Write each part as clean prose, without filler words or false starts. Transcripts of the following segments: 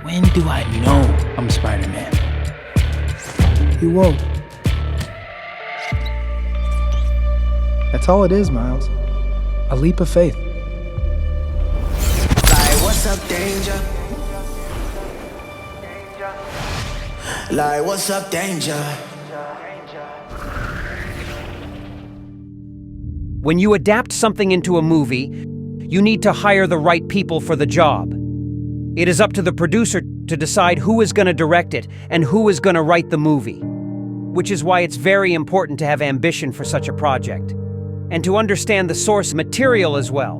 When do I know I'm Spider-Man? You won't. That's all it is, Miles. A leap of faith. Like, what's up, danger? Like, what's up, danger? When you adapt something into a movie, you need to hire the right people for the job. It is up to the producer to decide who is going to direct it and who is going to write the movie, which is why it's very important to have ambition for such a project, and to understand the source material as well.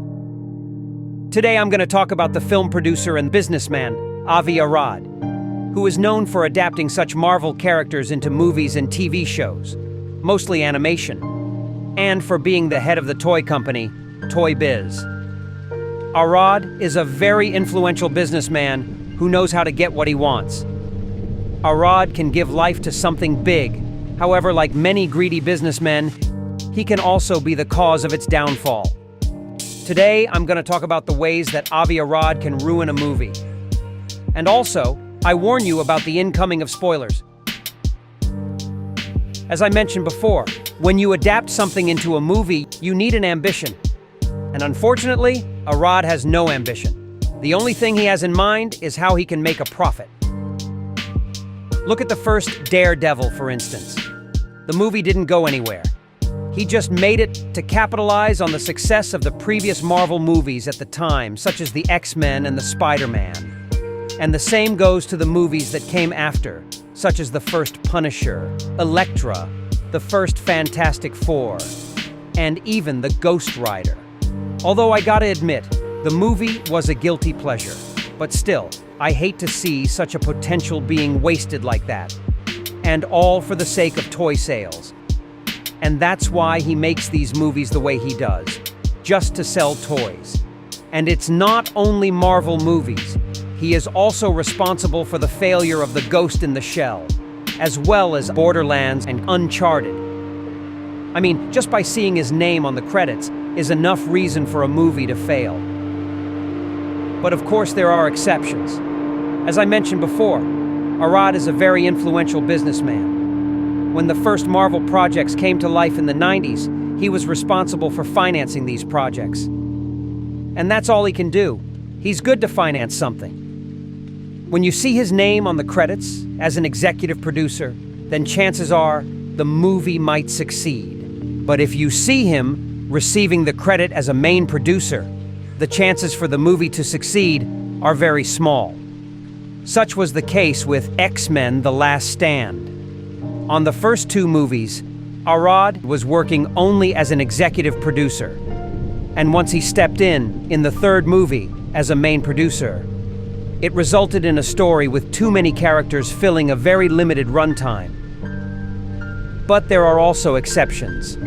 Today I'm going to talk about the film producer and businessman, Avi Arad, who is known for adapting such Marvel characters into movies and TV shows, mostly animation, and for being the head of the toy company, Toy Biz. Arad is a very influential businessman who knows how to get what he wants. Arad can give life to something big. However, like many greedy businessmen, he can also be the cause of its downfall. Today, I'm going to talk about the ways that Avi Arad can ruin a movie. And also, I warn you about the incoming of spoilers. As I mentioned before, when you adapt something into a movie, you need an ambition. And unfortunately, Arad has no ambition. The only thing he has in mind is how he can make a profit. Look at the first Daredevil, for instance. The movie didn't go anywhere. He just made it to capitalize on the success of the previous Marvel movies at the time, such as the X-Men and the Spider-Man. And the same goes to the movies that came after, such as the first Punisher, Elektra, the first Fantastic Four, and even the Ghost Rider. Although I gotta admit, the movie was a guilty pleasure. But still, I hate to see such a potential being wasted like that. And all for the sake of toy sales. And that's why he makes these movies the way he does, just to sell toys. And it's not only Marvel movies. He is also responsible for the failure of the Ghost in the Shell, as well as Borderlands and Uncharted. I mean, just by seeing his name on the credits is enough reason for a movie to fail. But of course there are exceptions. As I mentioned before, Arad is a very influential businessman. When the first Marvel projects came to life in the 90s, he was responsible for financing these projects. And that's all he can do. He's good to finance something. When you see his name on the credits as an executive producer, then chances are the movie might succeed. But if you see him receiving the credit as a main producer, the chances for the movie to succeed are very small. Such was the case with X-Men: The Last Stand. On the first two movies, Arad was working only as an executive producer. And once he stepped in the third movie as a main producer, it resulted in a story with too many characters filling a very limited runtime. But there are also exceptions.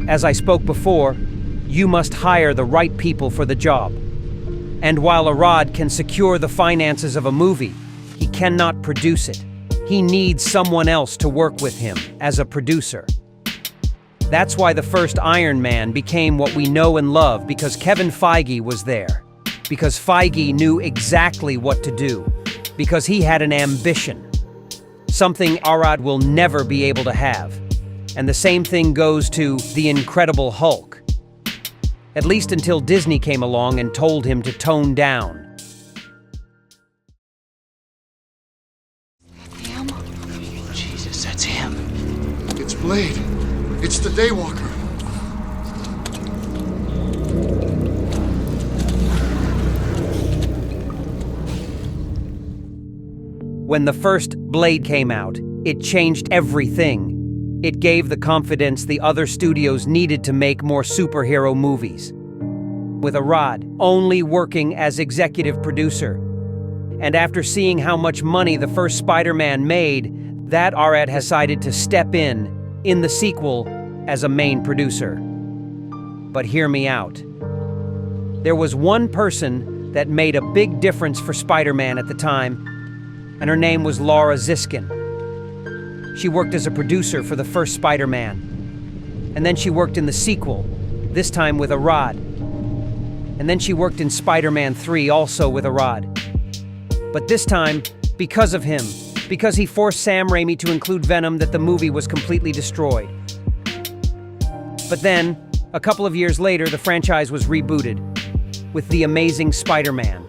As I spoke before, you must hire the right people for the job. And while Arad can secure the finances of a movie, he cannot produce it. He needs someone else to work with him as a producer. That's why the first Iron Man became what we know and love, because Kevin Feige was there. Because Feige knew exactly what to do. Because he had an ambition. Something Arad will never be able to have. And the same thing goes to The Incredible Hulk. At least until Disney came along and told him to tone down. Him? Jesus, that's him. It's Blade. It's the Daywalker. When the first Blade came out, it changed everything. It gave the confidence the other studios needed to make more superhero movies. With Arad only working as executive producer. And after seeing how much money the first Spider-Man made, that Arad has decided to step in the sequel as a main producer. But hear me out. There was one person that made a big difference for Spider-Man at the time, and her name was Laura Ziskin. She worked as a producer for the first Spider-Man. And then she worked in the sequel, this time with Arad. And then she worked in Spider-Man 3, also with Arad. But this time, because of him, because he forced Sam Raimi to include Venom, that the movie was completely destroyed. But then, a couple of years later, the franchise was rebooted with The Amazing Spider-Man,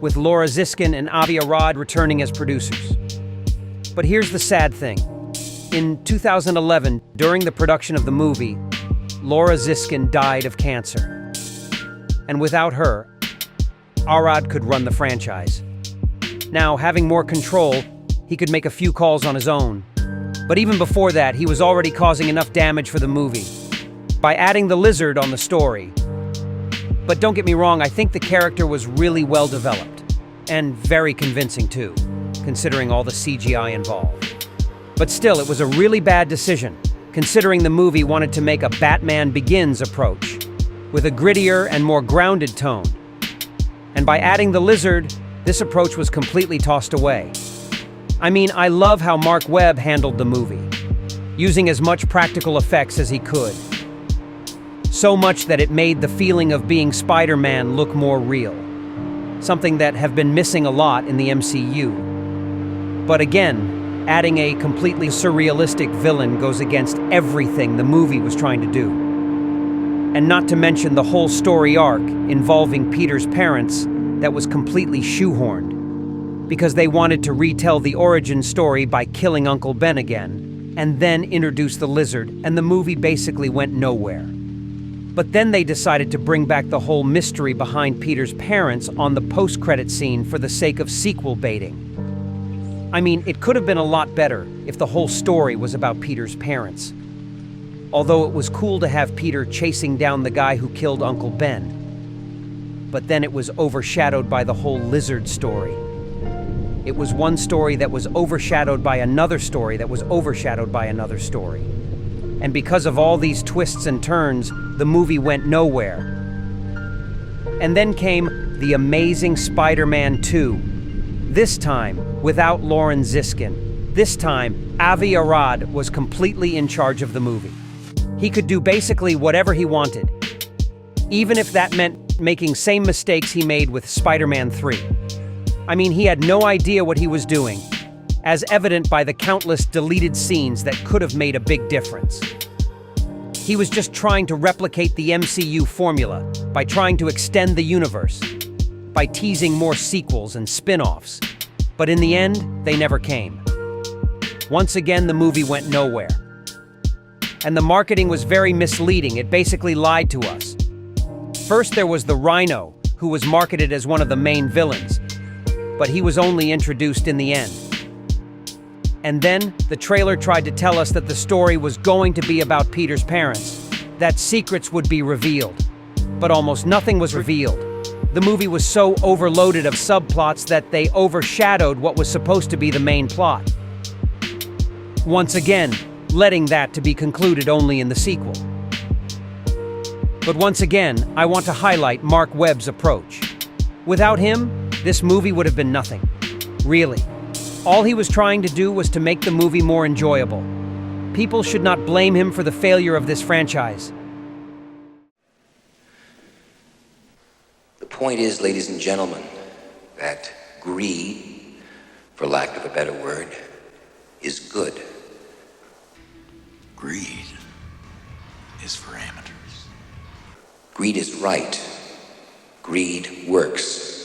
with Laura Ziskin and Avi Arad returning as producers. But here's the sad thing. In 2011, during the production of the movie, Laura Ziskin died of cancer. And without her, Arad could run the franchise. Now, having more control, he could make a few calls on his own. But even before that, he was already causing enough damage for the movie by adding the lizard on the story. But don't get me wrong, I think the character was really well developed, and very convincing too, considering all the CGI involved. But still, it was a really bad decision, considering the movie wanted to make a Batman Begins approach, with a grittier and more grounded tone. And by adding the lizard, this approach was completely tossed away. I mean, I love how Mark Webb handled the movie, using as much practical effects as he could. So much that it made the feeling of being Spider-Man look more real, something that have been missing a lot in the MCU. But again, adding a completely surrealistic villain goes against everything the movie was trying to do. And not to mention the whole story arc involving Peter's parents that was completely shoehorned, because they wanted to retell the origin story by killing Uncle Ben again, and then introduce the lizard, and the movie basically went nowhere. But then they decided to bring back the whole mystery behind Peter's parents on the post-credit scene for the sake of sequel baiting. I mean, it could have been a lot better if the whole story was about Peter's parents. Although it was cool to have Peter chasing down the guy who killed Uncle Ben. But then it was overshadowed by the whole lizard story. It was one story that was overshadowed by another story that was overshadowed by another story. And because of all these twists and turns, the movie went nowhere. And then came The Amazing Spider-Man 2. This time, without Lauren Ziskin. This time, Avi Arad was completely in charge of the movie. He could do basically whatever he wanted, even if that meant making same mistakes he made with Spider-Man 3. I mean, he had no idea what he was doing, as evident by the countless deleted scenes that could have made a big difference. He was just trying to replicate the MCU formula by trying to extend the universe, by teasing more sequels and spin-offs. But in the end, they never came. Once again, the movie went nowhere. And the marketing was very misleading. It basically lied to us. First, there was the Rhino, who was marketed as one of the main villains, but he was only introduced in the end. And then, the trailer tried to tell us that the story was going to be about Peter's parents, that secrets would be revealed. But almost nothing was revealed. The movie was so overloaded of subplots that they overshadowed what was supposed to be the main plot. Once again, letting that to be concluded only in the sequel. But once again, I want to highlight Mark Webb's approach. Without him, this movie would have been nothing. Really. All he was trying to do was to make the movie more enjoyable. People should not blame him for the failure of this franchise. The point is, ladies and gentlemen, that greed, for lack of a better word, is good. Greed is for amateurs. Greed is right. Greed works.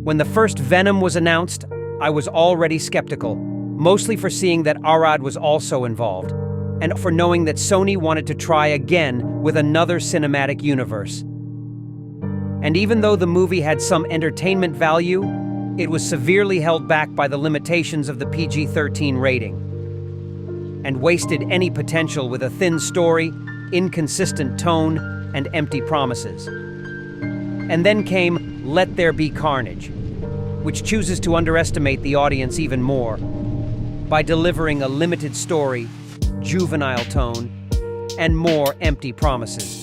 When the first Venom was announced, I was already skeptical, mostly for seeing that Arad was also involved, and for knowing that Sony wanted to try again with another cinematic universe. And even though the movie had some entertainment value, it was severely held back by the limitations of the PG-13 rating, and wasted any potential with a thin story, inconsistent tone, and empty promises. And then came Let There Be Carnage, which chooses to underestimate the audience even more by delivering a limited story, juvenile tone, and more empty promises.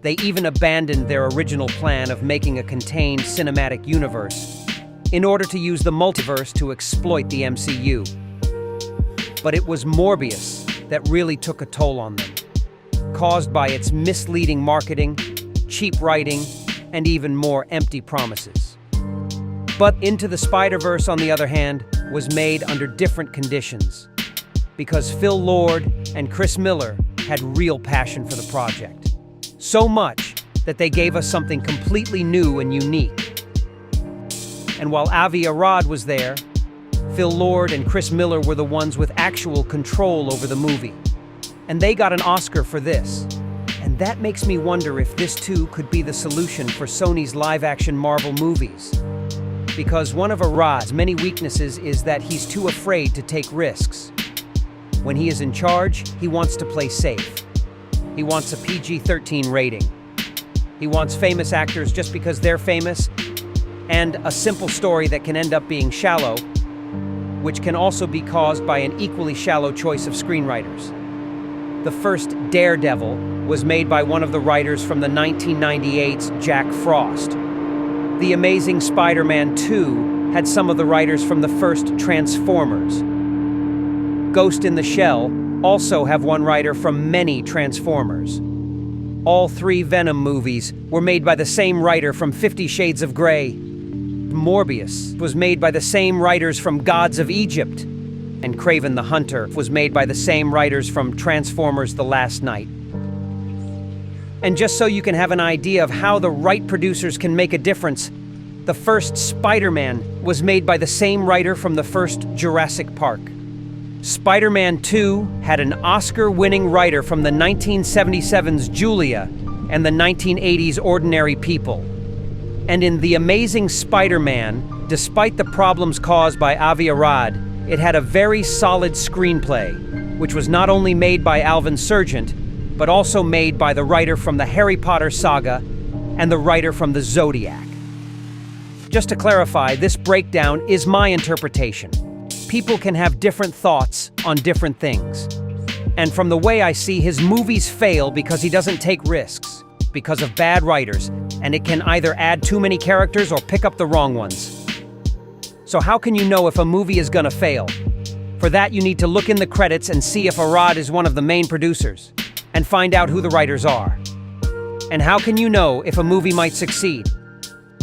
They even abandoned their original plan of making a contained cinematic universe in order to use the multiverse to exploit the MCU. But it was Morbius that really took a toll on them, caused by its misleading marketing, cheap writing, and even more empty promises. But Into the Spider-Verse, on the other hand, was made under different conditions, because Phil Lord and Chris Miller had real passion for the project. So much that they gave us something completely new and unique. And while Avi Arad was there, Phil Lord and Chris Miller were the ones with actual control over the movie. And they got an Oscar for this. And that makes me wonder if this too could be the solution for Sony's live-action Marvel movies. Because one of Arad's many weaknesses is that he's too afraid to take risks. When he is in charge, he wants to play safe. He wants a PG-13 rating. He wants famous actors just because they're famous, and a simple story that can end up being shallow, which can also be caused by an equally shallow choice of screenwriters. The first Daredevil was made by one of the writers from the 1998's Jack Frost. The Amazing Spider-Man 2 had some of the writers from the first Transformers. Ghost in the Shell also have one writer from many Transformers. All 3 Venom movies were made by the same writer from 50 Shades of Grey. Morbius was made by the same writers from Gods of Egypt. And Kraven the Hunter was made by the same writers from Transformers: The Last Knight. And just so you can have an idea of how the right producers can make a difference, the first Spider-Man was made by the same writer from the first Jurassic Park. Spider-Man 2 had an Oscar-winning writer from the 1977's Julia and the 1980's Ordinary People. And in The Amazing Spider-Man, despite the problems caused by Avi Arad, it had a very solid screenplay, which was not only made by Alvin Sergeant, but also made by the writer from the Harry Potter saga and the writer from the Zodiac. Just to clarify, this breakdown is my interpretation. People can have different thoughts on different things. And from the way I see, his movies fail because he doesn't take risks, because of bad writers, and it can either add too many characters or pick up the wrong ones. So how can you know if a movie is gonna fail? For that, you need to look in the credits and see if Arad is one of the main producers, and find out who the writers are. And how can you know if a movie might succeed?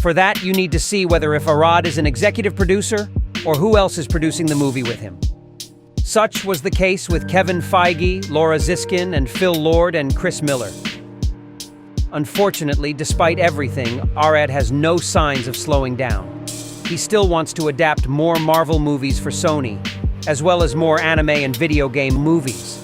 For that, you need to see whether if Arad is an executive producer, or who else is producing the movie with him. Such was the case with Kevin Feige, Laura Ziskin, and Phil Lord and Chris Miller. Unfortunately, despite everything, Arad has no signs of slowing down. He still wants to adapt more Marvel movies for Sony, as well as more anime and video game movies.